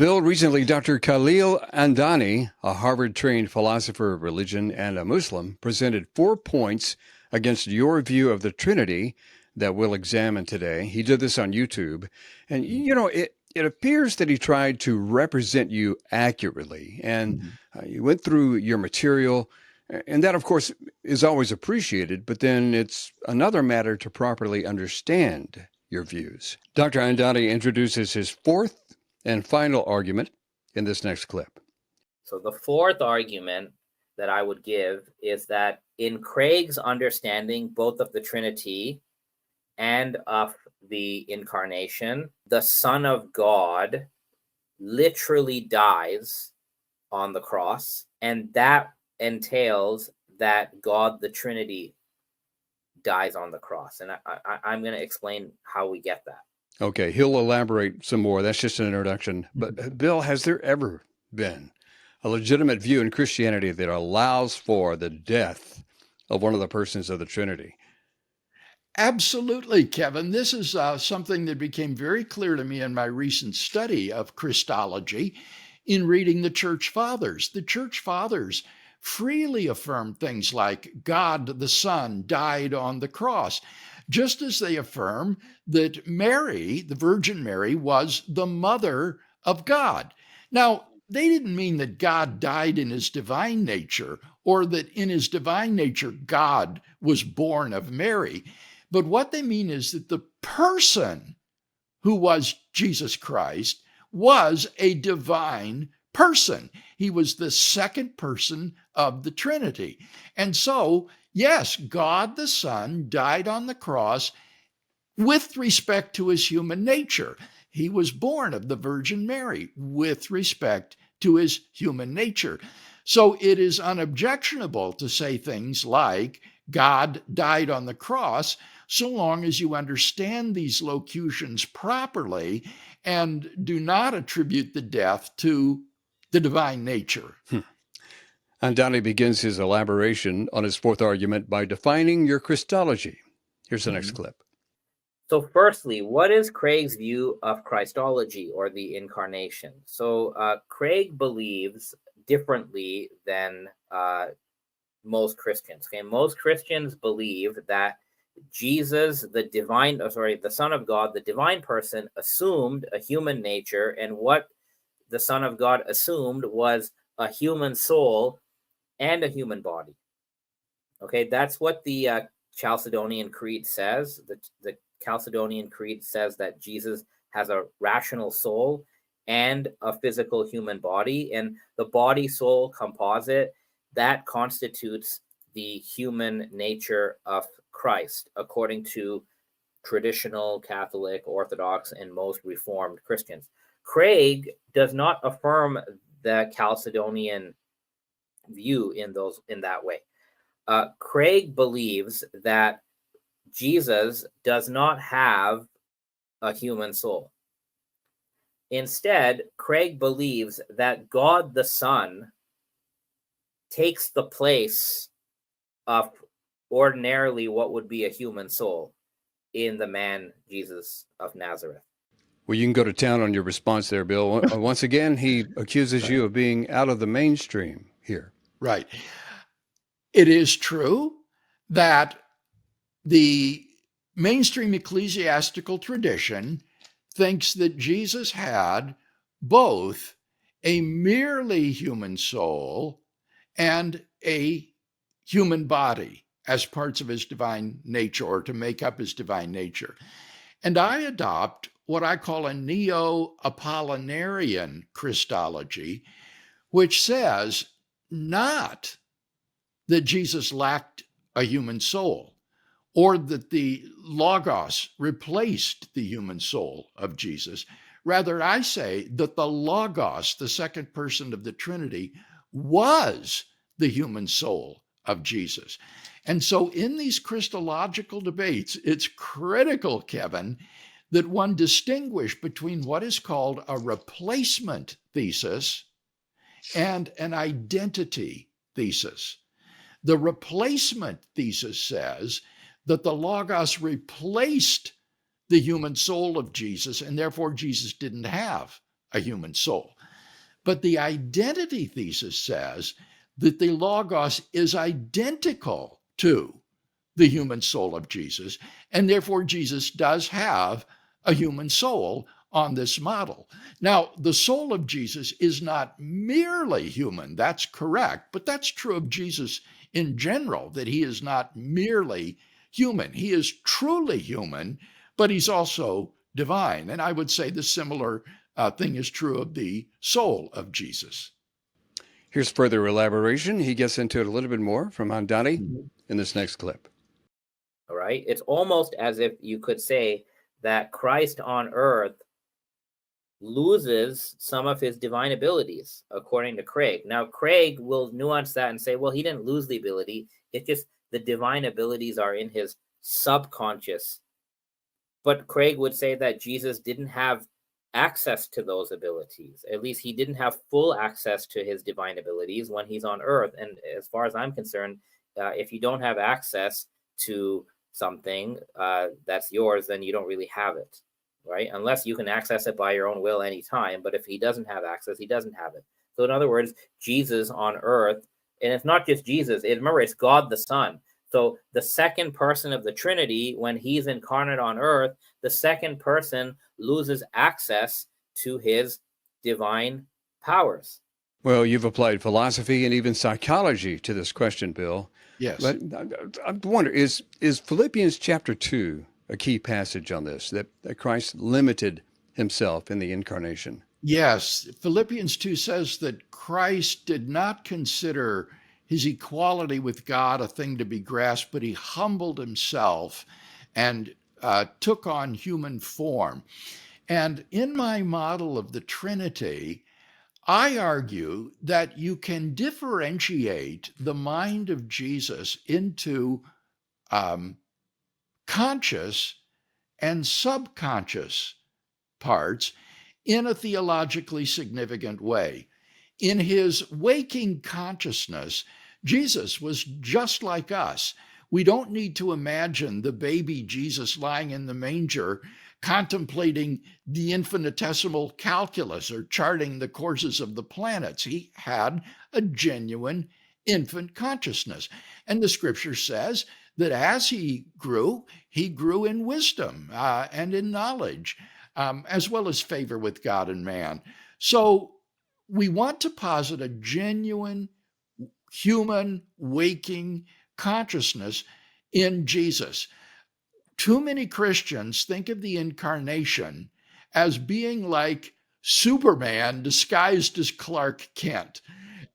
Bill, recently Dr. Khalil Andani, a Harvard-trained philosopher of religion and a Muslim, presented 4 points against your view of the Trinity that we'll examine today. He did this on YouTube. And, it appears that he tried to represent you accurately. And Mhm. you went through your material. And that, of course, is always appreciated. But then it's another matter to properly understand your views. Dr. Andani introduces his fourth and final argument in this next clip. So the fourth argument that I would give is that in Craig's understanding, both of the Trinity and of the incarnation, the Son of God literally dies on the cross, and that entails that God, the Trinity, dies on the cross. And I'm going to explain how we get that. Okay, he'll elaborate some more. That's just an introduction. But Bill, has there ever been a legitimate view in Christianity that allows for the death of one of the persons of the Trinity? Absolutely, Kevin. This is something that became very clear to me in my recent study of Christology in reading the Church Fathers. The Church Fathers freely affirmed things like God the Son died on the cross, just as they affirm that Mary, the Virgin Mary, was the mother of God. Now, they didn't mean that God died in his divine nature or that in his divine nature God was born of Mary. But what they mean is that the person who was Jesus Christ was a divine person. He was the second person of the Trinity. And so, yes, God the Son died on the cross with respect to his human nature. He was born of the Virgin Mary with respect to his human nature. So it is unobjectionable to say things like God died on the cross, so long as you understand these locutions properly and do not attribute the death to the divine nature. Andani begins his elaboration on his fourth argument by defining your Christology. Here's the next clip. So firstly, what is Craig's view of Christology or the incarnation? So Craig believes differently than most Christians. Okay, most Christians believe that Jesus, the Son of God, the divine person, assumed a human nature, and what the Son of God assumed was a human soul and a human body. Okay, that's what the Chalcedonian Creed says. The Chalcedonian Creed says that Jesus has a rational soul and a physical human body, and the body-soul composite, that constitutes the human nature of Christ, according to traditional Catholic, Orthodox, and most Reformed Christians. Craig does not affirm the Chalcedonian view in that way. Craig believes that Jesus does not have a human soul. Instead, Craig believes that God the Son takes the place of ordinarily what would be a human soul in the man Jesus of Nazareth. Well, you can go to town on your response there, Bill. Once again, he accuses you of being out of the mainstream here. Right. It is true that the mainstream ecclesiastical tradition thinks that Jesus had both a merely human soul and a human body as parts of his divine nature, or to make up his divine nature. And I adopt what I call a neo-Apollinarian Christology, which says not that Jesus lacked a human soul, or that the Logos replaced the human soul of Jesus. Rather, I say that the Logos, the second person of the Trinity, was the human soul of Jesus. And so in these Christological debates, it's critical, Kevin, that one distinguish between what is called a replacement thesis and an identity thesis. The replacement thesis says that the Logos replaced the human soul of Jesus, and therefore Jesus didn't have a human soul. But the identity thesis says that the Logos is identical to the human soul of Jesus, and therefore Jesus does have a human soul on this model. Now, the soul of Jesus is not merely human, that's correct, but that's true of Jesus in general, that he is not merely human. He is truly human, but he's also divine. And I would say the similar thing is true of the soul of Jesus. Here's further elaboration. He gets into it a little bit more from Andani Mhm. in this next clip. All right. It's almost as if you could say that Christ on earth loses some of his divine abilities, according to Craig. Now, Craig will nuance that and say, well, he didn't lose the ability. It's just the divine abilities are in his subconscious. But Craig would say that Jesus didn't have access to those abilities. At least he didn't have full access to his divine abilities when he's on earth. And as far as I'm concerned, if you don't have access to something that's yours, then you don't really have it, right? Unless you can access it by your own will anytime. But if he doesn't have access, he doesn't have it. So in other words, Jesus on earth, and it's not just Jesus, remember, it's God the Son. So the second person of the Trinity, when he's incarnate on earth, the second person loses access to his divine powers. Well, you've applied philosophy and even psychology to this question, Bill. Yes. But I wonder, is Philippians chapter 2 a key passage on this, that Christ limited himself in the incarnation? Yes. Philippians 2 says that Christ did not consider his equality with God a thing to be grasped, but he humbled himself and took on human form. And in my model of the Trinity, I argue that you can differentiate the mind of Jesus into conscious and subconscious parts in a theologically significant way. In his waking consciousness, Jesus was just like us. We don't need to imagine the baby Jesus lying in the manger contemplating the infinitesimal calculus or charting the courses of the planets. He had a genuine infant consciousness. And the scripture says that as he grew in wisdom and in knowledge, as well as favor with God and man. So we want to posit a genuine human waking consciousness in Jesus. Too many Christians think of the incarnation as being like Superman disguised as Clark Kent.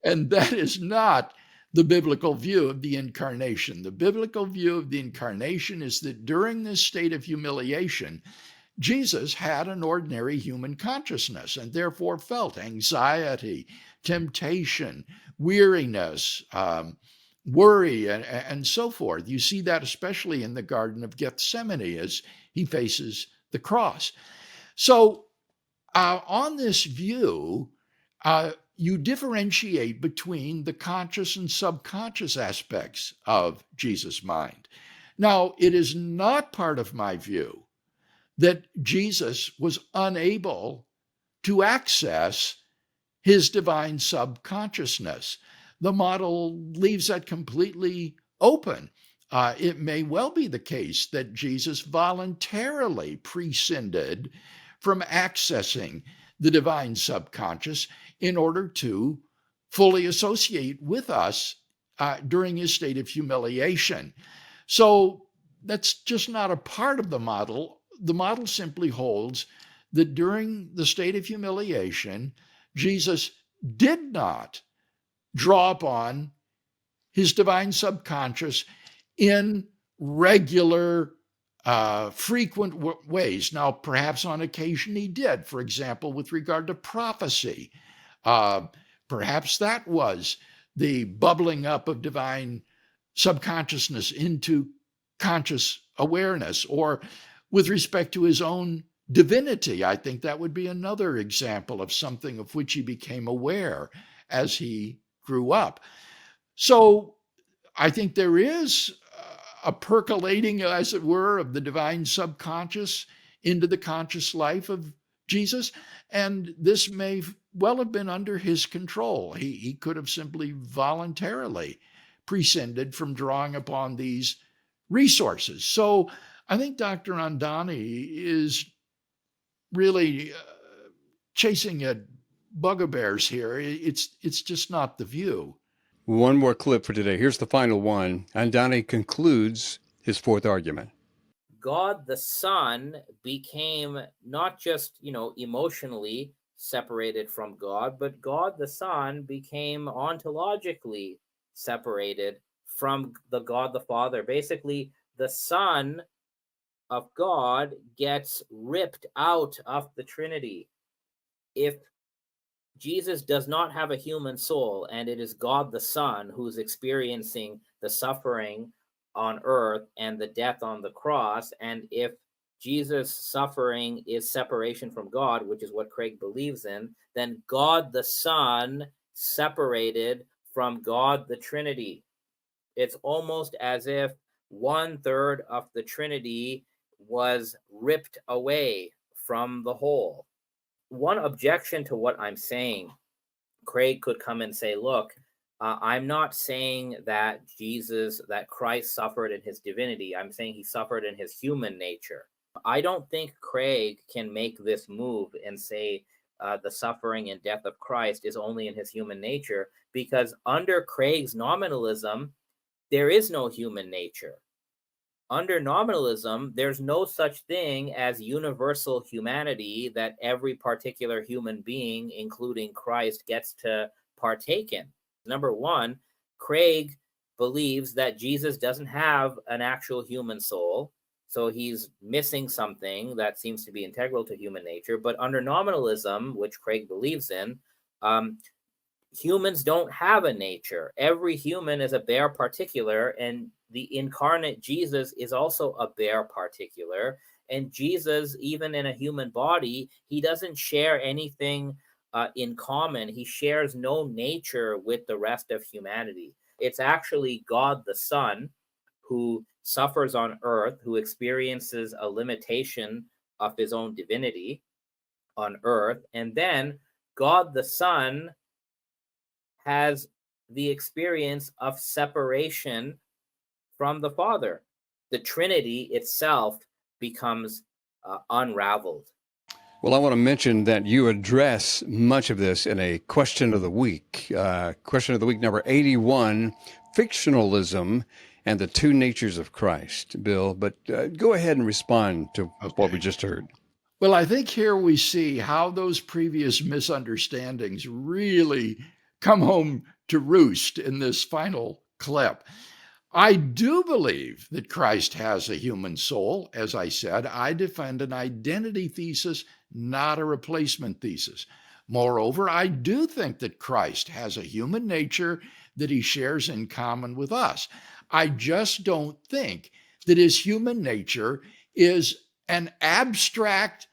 And that is not the biblical view of the incarnation. The biblical view of the incarnation is that during this state of humiliation, Jesus had an ordinary human consciousness and therefore felt anxiety, temptation, weariness, worry, and so forth. You see that especially in the Garden of Gethsemane as he faces the cross. So on this view, you differentiate between the conscious and subconscious aspects of Jesus' mind. Now, it is not part of my view that Jesus was unable to access his divine subconsciousness. The model leaves that completely open. It may well be the case that Jesus voluntarily prescinded from accessing the divine subconscious in order to fully associate with us during his state of humiliation. So that's just not a part of the model. The model simply holds that during the state of humiliation, Jesus did not draw upon his divine subconscious in regular, frequent ways. Now, perhaps on occasion he did, for example, with regard to prophecy. Perhaps that was the bubbling up of divine subconsciousness into conscious awareness, or with respect to his own divinity. I think that would be another example of something of which he became aware as he grew up. So I think there is a percolating, as it were, of the divine subconscious into the conscious life of Jesus, and this may well have been under his control. He could have simply voluntarily prescinded from drawing upon these resources. So I think Dr. Andani is really chasing at bugbears here. It's just not the view. One more clip for today. Here's the final one. Andani concludes his fourth argument. God the Son became not just, emotionally separated from God, but God the Son became ontologically separated from the God the Father. Basically, the Son of God gets ripped out of the Trinity. If Jesus does not have a human soul, and it is God the Son who's experiencing the suffering on earth and the death on the cross, and if Jesus' suffering is separation from God, which is what Craig believes in, then God the Son separated from God the Trinity. It's almost as if 1/3 of the Trinity was ripped away from the whole. One objection to what I'm saying, Craig could come and say, look, I'm not saying that Christ suffered in his divinity. I'm saying he suffered in his human nature. I don't think Craig can make this move and say the suffering and death of Christ is only in his human nature, because under Craig's nominalism, there is no human nature. Under nominalism, there's no such thing as universal humanity that every particular human being, including Christ, gets to partake in. Number one, Craig believes that Jesus doesn't have an actual human soul, so he's missing something that seems to be integral to human nature. But under nominalism, which Craig believes in, humans don't have a nature. Every human is a bare particular, and the incarnate Jesus is also a bare particular. And Jesus, even in a human body, he doesn't share anything in common. He shares no nature with the rest of humanity. It's actually God the Son who suffers on earth, who experiences a limitation of his own divinity on earth. And then God the Son has the experience of separation from the Father. The Trinity itself becomes unraveled. Well, I want to mention that you address much of this in a question of the week. Question of the week number 81, fictionalism and the two natures of Christ, Bill. But go ahead and respond to what we just heard. Well, I think here we see how those previous misunderstandings really come home to roost in this final clip. I do believe that Christ has a human soul. As I said, I defend an identity thesis, not a replacement thesis. Moreover, I do think that Christ has a human nature that he shares in common with us. I just don't think that his human nature is an abstract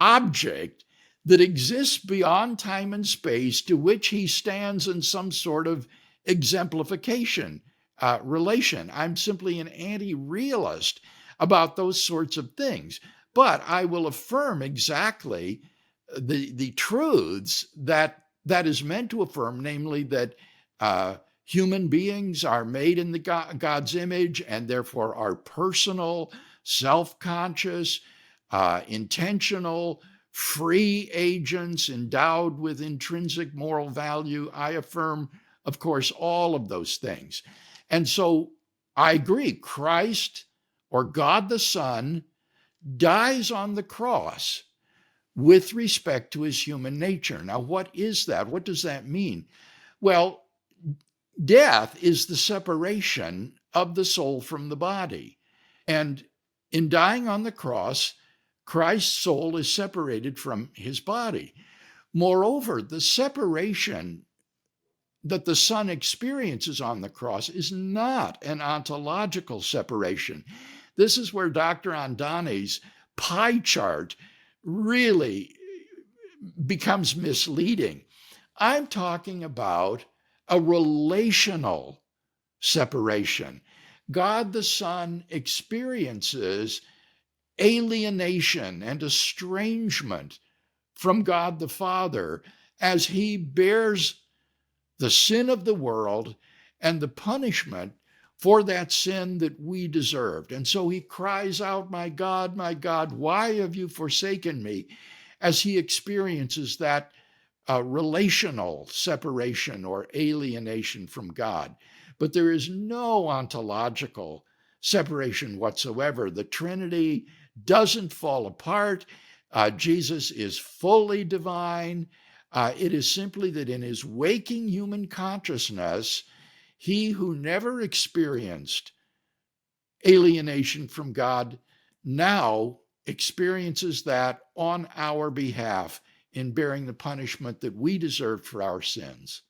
object that exists beyond time and space, to which he stands in some sort of exemplification relation. I'm simply an anti-realist about those sorts of things. But I will affirm exactly the truths that is meant to affirm, namely that human beings are made in God's image and therefore are personal, self-conscious, intentional, free agents endowed with intrinsic moral value. I affirm, of course, all of those things. And so I agree, Christ, or God the Son, dies on the cross with respect to his human nature. Now, what is that? What does that mean? Well, death is the separation of the soul from the body. And in dying on the cross, Christ's soul is separated from his body. Moreover, the separation that the Son experiences on the cross is not an ontological separation. This is where Dr. Andani's pie chart really becomes misleading. I'm talking about a relational separation. God the Son experiences alienation and estrangement from God the Father as he bears the sin of the world and the punishment for that sin that we deserved. And so he cries out, my God, why have you forsaken me?" as he experiences that relational separation or alienation from God. But there is no ontological separation whatsoever. The Trinity doesn't fall apart. Jesus is fully divine. It is simply that in his waking human consciousness, he who never experienced alienation from God now experiences that on our behalf in bearing the punishment that we deserved for our sins.